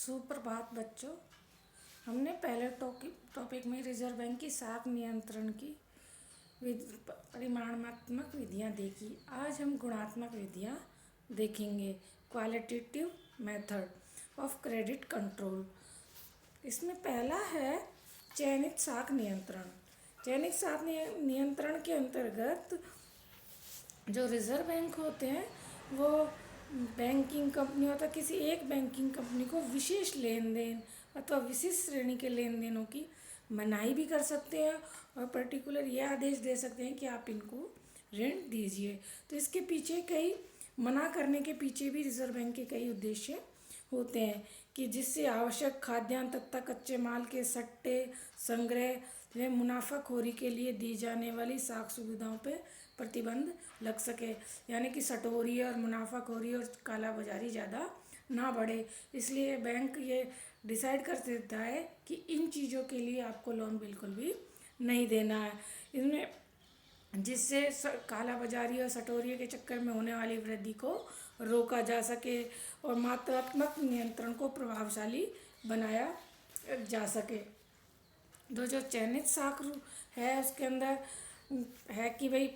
सुप्रभात बच्चों। हमने पहले टॉपिक में रिजर्व बैंक की साख नियंत्रण की परिमाणात्मक विधियां देखी। आज हम गुणात्मक विधियां देखेंगे। Qualitative method of credit control. इसमें पहला है चयनित साख नियंत्रण। चयनित साख नियंत्रण के अंतर्गत जो रिजर्व बैंक होते हैं वो बैंकिंग कंपनी अथवा किसी एक बैंकिंग कंपनी को विशेष लेन देन अथवा विशिष्ट श्रेणी के लेन देनों की मनाही भी कर सकते हैं और पर्टिकुलर यह आदेश दे सकते हैं कि आप इनको ऋण दीजिए। तो इसके पीछे कई मना करने के पीछे भी रिजर्व बैंक के कई उद्देश्य होते हैं कि जिससे आवश्यक खाद्यान्न तथा कच्चे माल के सट्टे संग्रह व मुनाफाखोरी के लिए दी जाने वाली साख सुविधाओं पर प्रतिबंध लग सके, यानी कि सटोरी और मुनाफाखोरी और काला बाजारी ज़्यादा ना बढ़े। इसलिए बैंक ये डिसाइड कर देता है कि इन चीज़ों के लिए आपको लोन बिल्कुल भी नहीं देना है। इसमें जिससे काला बाजारी और सटोरियों के चक्कर में होने वाली वृद्धि को रोका जा सके और मात्रात्मक नियंत्रण को प्रभावशाली बनाया जा सके। तो जो चयनित साख है उसके अंदर है कि भाई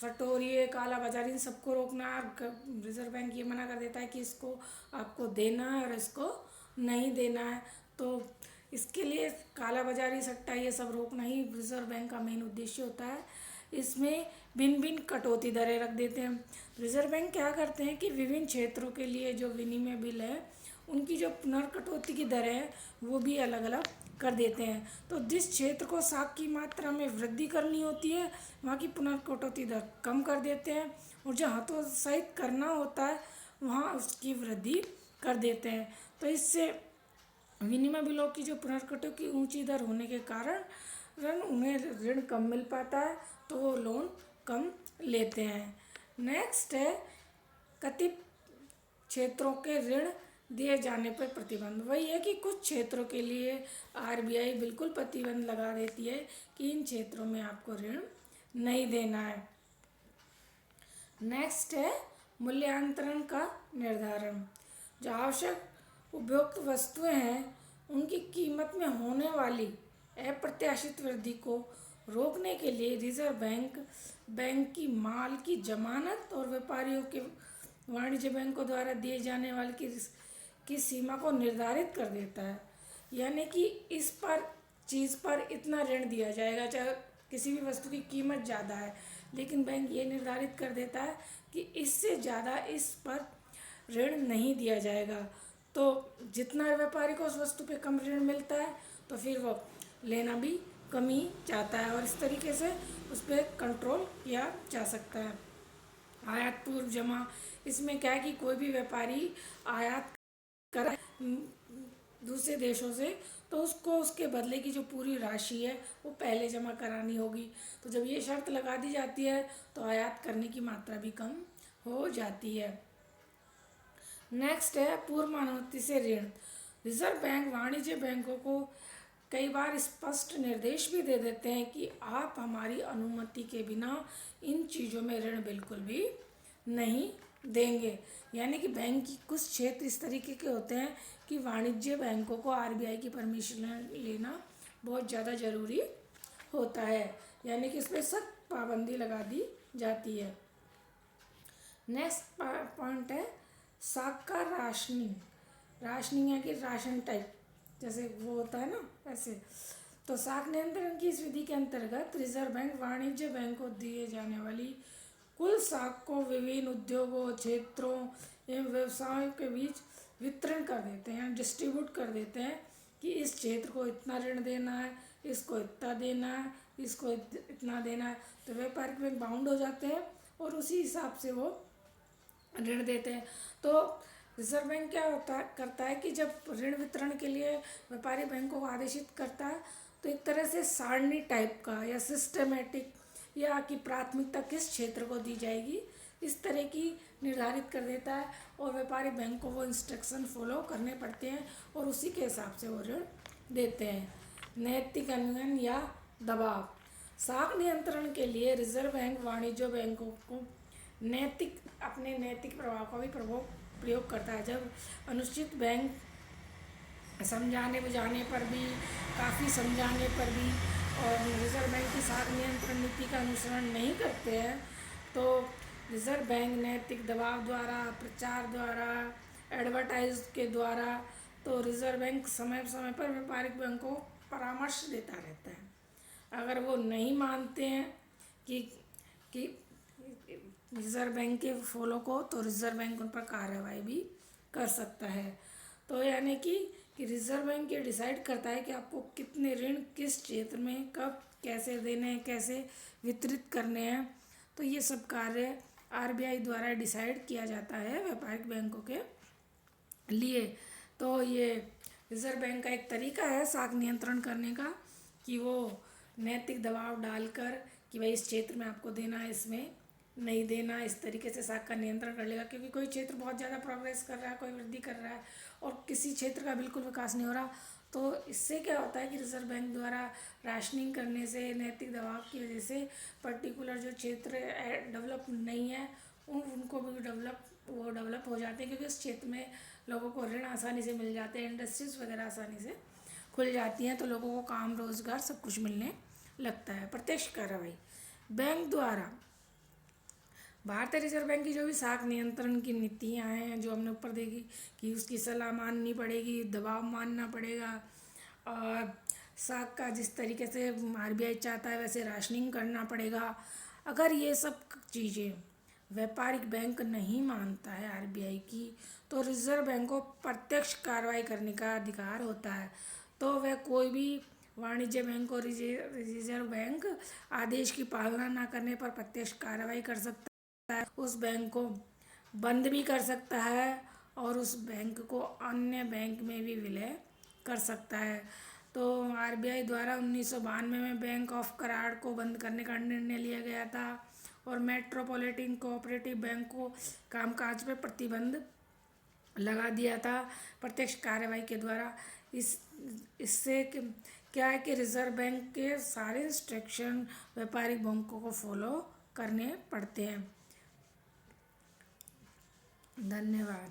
सटोरिये काला बाजारी इन सबको रोकना है। रिजर्व बैंक ये मना कर देता है कि इसको आपको देना है और इसको नहीं देना है। तो इसके लिए काला बाजारी सट्टा ये सब रोकना ही रिजर्व बैंक का मेन उद्देश्य होता है। इसमें भिन्न भिन्न कटौती दरें रख देते हैं। रिजर्व बैंक क्या करते हैं कि विभिन्न क्षेत्रों के लिए जो विनिमय बिल है उनकी जो पुनर्कटौती की दरें हैं वो भी अलग अलग कर देते हैं। तो जिस क्षेत्र को साख की मात्रा में वृद्धि करनी होती है वहाँ की पुनर्कटौती दर कम कर देते हैं और जो हतोत्साहित करना होता है वहाँ उसकी वृद्धि कर देते हैं। तो इससे विनिमय बिलों की जो पुनर्कटौती की ऊंची दर होने के कारण उन्हें ऋण कम मिल पाता है, तो वो लोन कम लेते हैं। नेक्स्ट है कतिपय क्षेत्रों के ऋण दिए जाने पर प्रतिबंध। वही है कि कुछ क्षेत्रों के लिए आरबीआई बिल्कुल प्रतिबंध लगा देती है कि इन क्षेत्रों में आपको ऋण नहीं देना है। नेक्स्ट है मूल्यांतरण का निर्धारण। जो आवश्यक उपभोक्त वस्तुएं हैं उनकी कीमत में होने वाली अप्रत्याशित वृद्धि को रोकने के लिए रिजर्व बैंक की माल की जमानत और व्यापारियों के वाणिज्य बैंकों द्वारा दिए जाने वाले की सीमा को निर्धारित कर देता है। यानी कि इस पर चीज़ पर इतना ऋण दिया जाएगा, चाहे किसी भी वस्तु की कीमत ज़्यादा है, लेकिन बैंक ये निर्धारित कर देता है कि इससे ज़्यादा इस पर ऋण नहीं दिया जाएगा। तो जितना व्यापारी को उस वस्तु पे कम ऋण मिलता है तो फिर वो लेना भी कम ही चाहता है और इस तरीके से उस पर कंट्रोल किया जा सकता है। आयात पूर्व जमा। इसमें क्या है कि कोई भी व्यापारी आयात कर दूसरे देशों से तो उसको उसके बदले की जो पूरी राशि है वो पहले जमा करानी होगी। तो जब ये शर्त लगा दी जाती है तो आयात करने की मात्रा भी कम हो जाती है। नेक्स्ट है पूर्व अनुमति से ऋण। रिजर्व बैंक वाणिज्य बैंकों को कई बार स्पष्ट निर्देश भी दे देते हैं कि आप हमारी अनुमति के बिना इन चीज़ों में ऋण बिल्कुल भी नहीं देंगे। यानी कि बैंक की कुछ क्षेत्र इस तरीके के होते हैं कि वाणिज्य बैंकों को आरबीआई की परमिशन लेना बहुत ज़्यादा ज़रूरी होता है, यानी कि इस पर सख्त पाबंदी लगा दी जाती है। नेक्स्ट पॉइंट है साख का राशनिंग है कि राशन टाइप जैसे वो होता है ना ऐसे। तो साख नियंत्रण की इस विधि के अंतर्गत रिजर्व बैंक वाणिज्य बैंक को दिए जाने वाली कुल साख को विभिन्न उद्योगों क्षेत्रों एवं व्यवसायों के बीच वितरण कर देते हैं, डिस्ट्रीब्यूट कर देते हैं कि इस क्षेत्र को इतना ऋण देना है, इसको इतना देना है, इसको इतना देना है। तो व्यापारिक बैंक बाउंड हो जाते हैं और उसी हिसाब से वो ऋण देते हैं। तो रिजर्व बैंक क्या करता है कि जब ऋण वितरण के लिए व्यापारी बैंकों को आदेशित करता है तो एक तरह से सारणी टाइप का या सिस्टमेटिक या कि प्राथमिकता किस क्षेत्र को दी जाएगी इस तरह की निर्धारित कर देता है और व्यापारी बैंक को वो इंस्ट्रक्शन फॉलो करने पड़ते हैं और उसी के हिसाब से वो ऋण देते हैं। नैतिक अन्वयन या दबाव। साख नियंत्रण के लिए रिजर्व बैंक वाणिज्य बैंकों को अपने नैतिक प्रभाव का भी प्रयोग करता है। जब अनुचित बैंक समझाने बुझाने पर भी, काफ़ी समझाने पर भी, और रिजर्व बैंक की साख नियंत्रण नीति का अनुसरण नहीं करते हैं, तो रिजर्व बैंक नैतिक दबाव द्वारा, प्रचार द्वारा, एडवर्टाइज के द्वारा, तो रिजर्व बैंक समय समय पर व्यापारिक बैंकों को परामर्श देता रहता है। अगर वो नहीं मानते हैं कि रिजर्व बैंक के फॉलो को, तो रिजर्व बैंक उन पर कार्रवाई भी कर सकता है। तो यानी कि रिजर्व बैंक ये डिसाइड करता है कि आपको कितने ऋण किस क्षेत्र में कब कैसे देने हैं, कैसे वितरित करने हैं। तो ये सब कार्य आरबीआई द्वारा डिसाइड किया जाता है व्यापारिक बैंकों के लिए। तो ये रिजर्व बैंक का एक तरीका है साख नियंत्रण करने का, कि वो नैतिक दबाव डालकर कि भाई इस क्षेत्र में आपको देना है, इसमें नहीं देना, इस तरीके से साख का नियंत्रण कर लेगा। क्योंकि कोई क्षेत्र बहुत ज़्यादा प्रोग्रेस कर रहा है, कोई वृद्धि कर रहा है, और किसी क्षेत्र का बिल्कुल विकास नहीं हो रहा, तो इससे क्या होता है कि रिजर्व बैंक द्वारा राशनिंग करने से, नैतिक दबाव की वजह से पर्टिकुलर जो क्षेत्र डेवलप नहीं है उनको भी डेवलप हो जाते हैं, क्योंकि उस क्षेत्र में लोगों को ऋण आसानी से मिल जाते हैं, इंडस्ट्रीज वगैरह आसानी से खुल जाती हैं, तो लोगों को काम रोजगार सब कुछ मिलने लगता है। प्रत्यक्ष कार्रवाई बैंक द्वारा, भारतीय रिजर्व बैंक की जो भी साख नियंत्रण की नीतियाँ हैं जो हमने ऊपर देखी, कि उसकी सलाह माननी पड़ेगी, दबाव मानना पड़ेगा, और साख का जिस तरीके से आरबीआई चाहता है वैसे राशनिंग करना पड़ेगा। अगर ये सब चीज़ें व्यापारिक बैंक नहीं मानता है आरबीआई की, तो रिजर्व बैंक को प्रत्यक्ष कार्रवाई करने का अधिकार होता है। तो वह कोई भी वाणिज्य बैंक और रिजर्व बैंक आदेश की पालना न करने पर प्रत्यक्ष कार्रवाई कर सकता है, उस बैंक को बंद भी कर सकता है, और उस बैंक को अन्य बैंक में भी विलय कर सकता है। तो आरबीआई द्वारा 1992 में बैंक ऑफ कराड़ को बंद करने का निर्णय लिया गया था, और मेट्रोपॉलिटन कोऑपरेटिव बैंक को कामकाज पर प्रतिबंध लगा दिया था प्रत्यक्ष कार्रवाई के द्वारा। इससे क्या है कि रिजर्व बैंक के सारे इंस्ट्रक्शन व्यापारिक बैंकों को फॉलो करने पड़ते हैं। धन्यवाद।